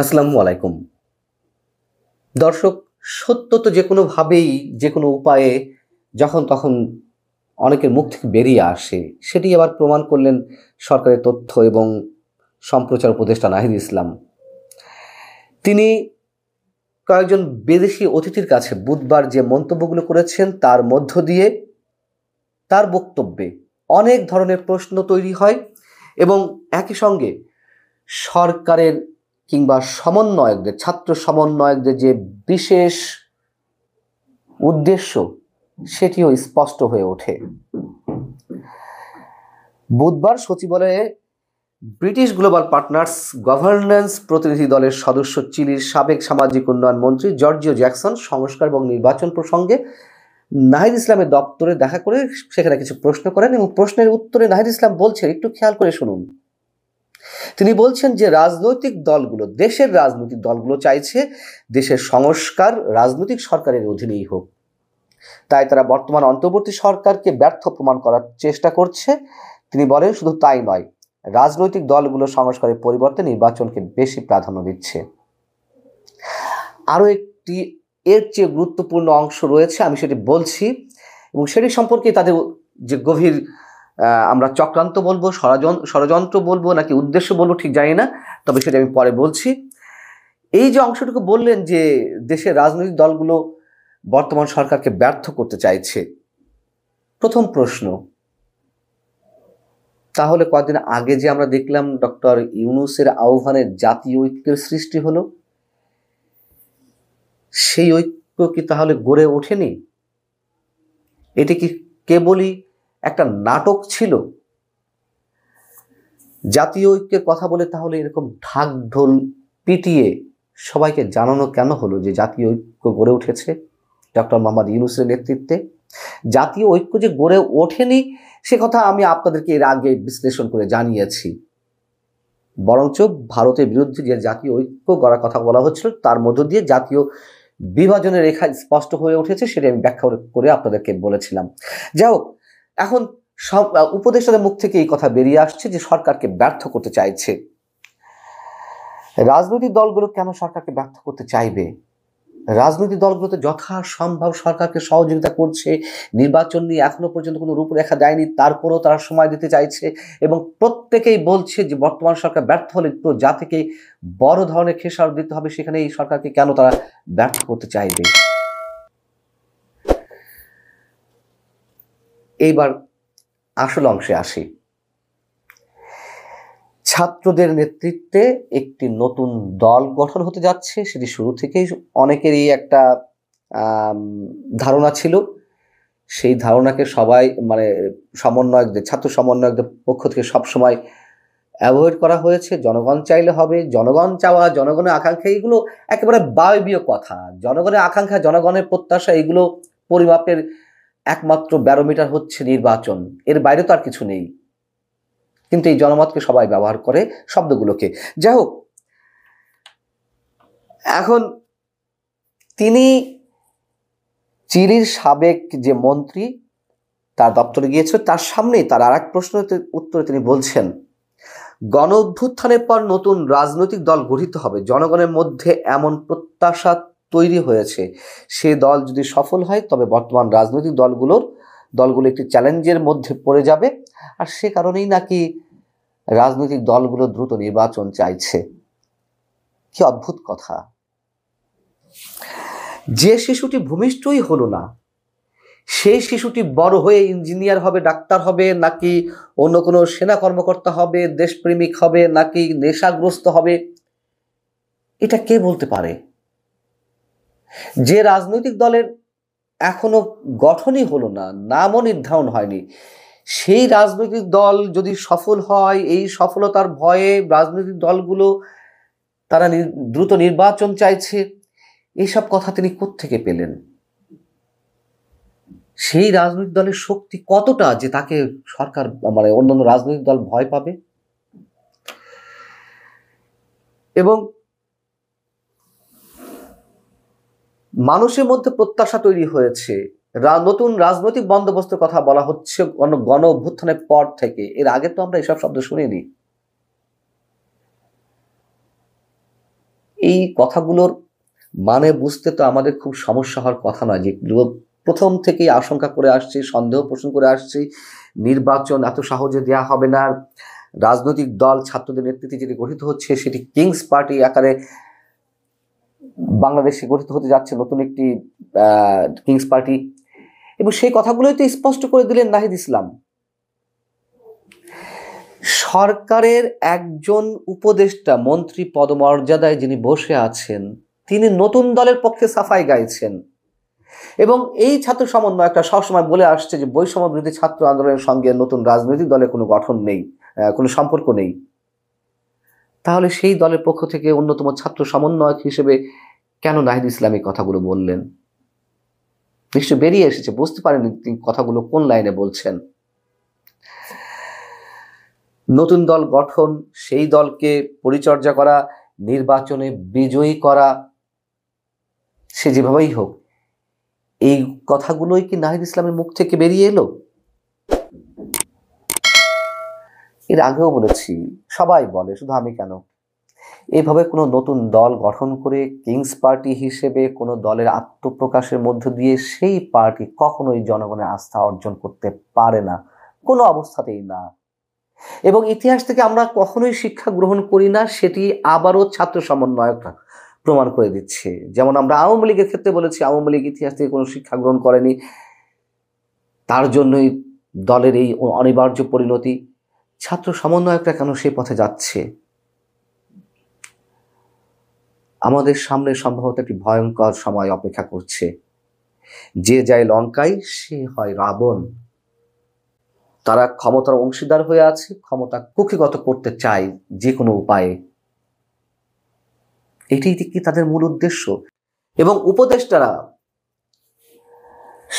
আসসালামু আলাইকুম। দর্শক, সত্য তো যেকোনোভাবেই যেকোনো উপায়ে যখন তখন অনেকের মুখ থেকে বেরিয়ে আসে। সেটি আবার প্রমাণ করলেন সরকারের তথ্য এবং সম্প্রচার উপদেষ্টা নাহিদ ইসলাম। তিনি কয়েকজন বিদেশি অতিথির কাছে বুধবার যে মন্তব্যগুলো করেছেন তার মধ্য দিয়ে তার বক্তব্যে অনেক ধরনের প্রশ্ন তৈরি হয় এবং একই সঙ্গে সরকারের কিংবা সমন্বয়কদের, ছাত্র সমন্বয়কদের যে বিশেষ উদ্দেশ্য সেটিও স্পষ্ট হয়ে ওঠে। বুধবার সচিবালয়ে ব্রিটিশ গ্লোবাল পার্টনার্স গভর্নেন্স প্রতিনিধি দলের সদস্য চিলির সাবেক সামাজিক উন্নয়ন মন্ত্রী জর্জিও জ্যাকসন সংস্কার এবং নির্বাচন প্রসঙ্গে নাহিদ ইসলামের দপ্তরে দেখা করে সেখানে কিছু প্রশ্ন করেন এবং প্রশ্নের উত্তরে নাহিদ ইসলাম বলছেন, একটু খেয়াল করে শুনুন। তিনি বলছেন যে দেশের রাজনৈতিক দলগুলো চাইছে দেশের সংস্কার রাজনৈতিক সরকারের অধীনেই হোক, তাই তারা বর্তমান অন্তর্বর্তী সরকারকে ব্যর্থ প্রমাণ করার চেষ্টা করছে। তিনি বলেন, শুধু তাই নয়, রাজনৈতিক দলগুলো সংস্কারের পরিবর্তে নির্বাচনকে বেশি প্রাধান্য দিচ্ছে। আরও একটি এর চেয়ে গুরুত্বপূর্ণ অংশ রয়েছে, আমি সেটি বলছি এবং সেটি সম্পর্কে তাদের যে গভীর আমরা চক্রান্ত বলবো, ষড়যন্ত্র বলবো নাকি উদ্দেশ্য বলবো ঠিক জানি না, তবে সেটা আমি পরে বলছি। এই যে অংশটুকু বললেন যে দেশের রাজনৈতিক দলগুলো বর্তমান সরকারকে ব্যর্থ করতে চাইছে, প্রথম প্রশ্ন, তাহলে কয়েকদিন আগে যে আমরা দেখলাম ডক্টর ইউনূসের আহ্বানে জাতীয় ঐক্যের সৃষ্টি হলো, সেই ঐক্য কি তাহলে গড়ে ওঠেনি? এটি কি কেবলই একটা নাটক ছিল? জাতীয় ঐক্যের কথা বলে তাহলে এরকম ঢাক ঢোল পিটিয়ে সবাইকে জানানো কেন হলো যে জাতীয় ঐক্য গড়ে উঠেছে ডক্টর মোহাম্মদ ইউনূসের নেতৃত্বে? জাতীয় ঐক্য যে গড়ে ওঠেনি সে কথা আমি আপনাদেরকে এর আগে বিশ্লেষণ করে জানিয়েছি। বরঞ্চ ভারতের বিরুদ্ধে যে জাতীয় ঐক্য গড়ার কথা বলা হচ্ছিল তার মধ্য দিয়ে জাতীয় বিভাজনের রেখা স্পষ্ট হয়ে উঠেছে, সেটা আমি ব্যাখ্যা করে আপনাদেরকে বলেছিলাম। যাই হোক, এখন সব উপদেষ্টাদের মুখ থেকে এই কথা বেরিয়ে আসছে যে সরকারকে ব্যর্থ করতে চাইছে। রাজনৈতিক দলগুলো কেন সরকারকে ব্যর্থ করতে চাইবে? রাজনৈতিক দলগুলো তো যথাসম্ভব সরকারকে সহযোগিতা করছে, নির্বাচন নিয়ে এখনো পর্যন্ত কোনো রূপরেখা দেয়নি, তারপরেও তারা সময় দিতে চাইছে এবং প্রত্যেকেই বলছে যে বর্তমান সরকার ব্যর্থ হলে তো যা থেকে বড় ধরনের খেসারত দিতে হবে, সেখানে এই সরকারকে কেন তারা ব্যর্থ করতে চাইবে? এইবার আসল অংশে আসি। ছাত্রদের নেতৃত্বে একটি নতুন দল গঠন হতে যাচ্ছে, সেটি শুরু থেকেই অনেকেরই একটা ধারণা ছিল। সেই ধারণাকে সবাই সমন্বয়কদের, ছাত্র সমন্বয়কদের পক্ষ থেকে সবসময় অ্যাভয়েড করা হয়েছে। জনগণ চাইলে হবে, জনগণ চাওয়া, জনগণের আকাঙ্ক্ষা, এগুলো একেবারে বায়বীয় কথা। জনগণের আকাঙ্ক্ষা, জনগণের প্রত্যাশা, এগুলো পরিমাপের একমাত্র ব্যারোমিটার হচ্ছে নির্বাচন, এর বাইরে তো আর কিছু নেই। কিন্তু এই জনমতকে সবাই ব্যবহার করে শব্দগুলোকে। যাই হোক, এখন তিনি চিলির সাবেক যে মন্ত্রী তার দপ্তরে গিয়েছিল, তার সামনেই তার আর এক প্রশ্নের উত্তরে তিনি বলছেন, গণ অভ্যুত্থানের পর নতুন রাজনৈতিক দল গঠিত হবে, জনগণের মধ্যে এমন প্রত্যাশা তৈরি হয়েছে। সে দল যদি সফল হয় তবে বর্তমান রাজনৈতিক দলগুলো একটি চ্যালেঞ্জের মধ্যে পড়ে যাবে, আর সে কারণেই নাকি রাজনৈতিক দলগুলো দ্রুত নির্বাচন চাইছে। কি অদ্ভুত কথা! যে শিশুটি ভূমিষ্ঠই হলো না, সেই শিশুটি বড় হয়ে ইঞ্জিনিয়ার হবে, ডাক্তার হবে, নাকি অন্য কোনো সেনা কর্মকর্তা হবে, দেশপ্রেমিক হবে, নাকি নেশাগ্রস্ত হবে, এটা কে বলতে পারে? যে রাজনৈতিক দলের এখনো গঠনই হলো না, নামও নির্ধারণ হয়নি, সেই রাজনৈতিক দল যদি সফল হয়, এই সফলতার ভয়ে রাজনৈতিক দলগুলো তারা দ্রুত নির্বাচন চাইছে, এইসব কথা তিনি কোত্থেকে পেলেন? সেই রাজনৈতিক দলের শক্তি কতটা যে তাকে সরকার অন্যান্য রাজনৈতিক দল ভয় পাবে? এবং মানুষের মধ্যে প্রত্যাশা তৈরি হয়েছে, নতুন রাজনৈতিক বন্দোবস্তের কথা বলা হচ্ছে গণ অভ্যুত্থানের পর থেকে। এর আগে তো আমরা এসব শব্দ শুনিনি। এই কথাগুলোর মানে বুঝতে তো আমাদের খুব সমস্যা হওয়ার কথা নয়, যেগুলো প্রথম থেকেই আশঙ্কা করে আসছি, সন্দেহ পোষণ করে আসছি। নির্বাচন এত সহজে দেয়া হবে না, রাজনৈতিক দল ছাত্রদের নেতৃত্বে যেটি গঠিত হচ্ছে সেটি কিংস পার্টি আকারে বাংলাদেশে গঠিত হতে যাচ্ছে, নতুন একটি কিংস পার্টি। এবং সেই কথাগুলোই তো স্পষ্ট করে দিলেন নাহিদ ইসলাম। সরকারের একজন উপদেষ্টা মন্ত্রী পদমর্যাদায় যিনি বসে আছেন, তিনি নতুন দলের পক্ষে সাফাই গাইছেন। এবং এই ছাত্র সমন্বয়কটা সবসময় বলে আসছে যে বৈষম্য বিরোধী ছাত্র আন্দোলনের সঙ্গে নতুন রাজনৈতিক দলের কোনো গঠন নেই, কোনো সম্পর্ক নেই। তাহলে সেই দলের পক্ষ থেকে অন্যতম ছাত্র সমন্বয়ক হিসেবে কেন নাহিদ ইসলাম এই কথাগুলো বললেন? নিশ্চয় বেরিয়ে এসেছে, বুঝতে পারেন তিনি কথাগুলো কোন লাইনে বলছেন। নতুন দল গঠন, সেই দলকে পরিচর্যা করা, নির্বাচনে বিজয়ী করা, সে যেভাবেই হোক, এই কথাগুলোই কি নাহিদ ইসলামের মুখ থেকে বেরিয়ে এলো? এর আগেও বলেছি, সবাই বলে, শুধু আমি কেন, এইভাবে কোনো নতুন দল গঠন করে কিংস পার্টি হিসেবে কোনো দলের আত্মপ্রকাশের মধ্য দিয়ে সেই পার্টি কখনোই জনগণের আস্থা অর্জন করতে পারে না, কোনো অবস্থাতেই না। এবং ইতিহাস থেকে আমরা কখনোই শিক্ষা গ্রহণ করি না, সেটি আবারও ছাত্র সমন্বয়করা প্রমাণ করে দিচ্ছে। যেমন আমরা আওয়ামী লীগের ক্ষেত্রে বলেছি, আওয়ামী লীগ ইতিহাস থেকে কোনো শিক্ষা গ্রহণ করেনি, তার জন্যই দলের এই অনিবার্য পরিণতি। ছাত্র সমন্বয়করা কেন সেই পথে যাচ্ছে? আমাদের সামনে সম্ভবত একটি ভয়ঙ্কর সময় অপেক্ষা করছে। যে যায় লঙ্কায় সে হয় রাবণ। তারা ক্ষমতার অংশীদার হয়ে আছে, ক্ষমতা কুক্ষিগত করতে চায় যে কোনো উপায়ে। এটাই কি তাদের মূল উদ্দেশ্য? এবং উপদেষ্টারা,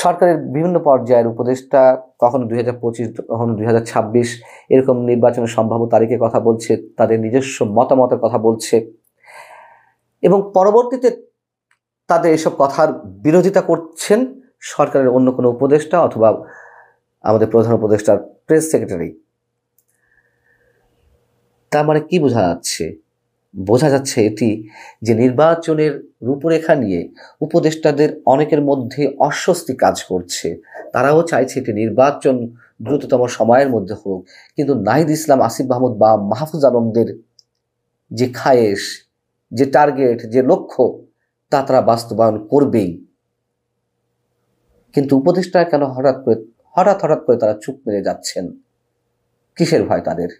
সরকারের বিভিন্ন পর্যায়ের উপদেষ্টা, কখনো 2025, কখনো 2026 এরকম নির্বাচনের সম্ভাব্য তারিখের কথা বলছে, তাদের নিজস্ব মতামতের কথা বলছে, এবং পরবর্তীতে তাদের এসব কথার বিরোধিতা করছেন সরকারের অন্য কোনো উপদেষ্টা অথবা আমাদের প্রধান উপদেষ্টার প্রেস সেক্রেটারি। তার মানে কি বোঝা যাচ্ছে? বোঝা যাচ্ছে এটি যে নির্বাচনের রূপরেখা নিয়ে উপদেষ্টাদের অনেকের মধ্যে অস্বস্তি কাজ করছে। তারাও চাইছে এটি নির্বাচন দ্রুততম সময়ের মধ্যে হোক, কিন্তু নাহিদ ইসলাম, আসিফ মাহমুদ বা মাহফুজ আলমদের যে খায়েশ, যে টার্গেট, যে লক্ষ্য, তা তারা বাস্তবায়ন করবেই। কিন্তু উপদেষ্টা কেন হঠাৎ করে তারা চুপ মেরে যাচ্ছেন? কিসের ভয় তাদের?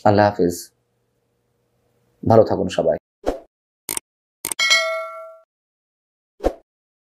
আল্লাহ হাফেজ, ভালো থাকুন সবাই।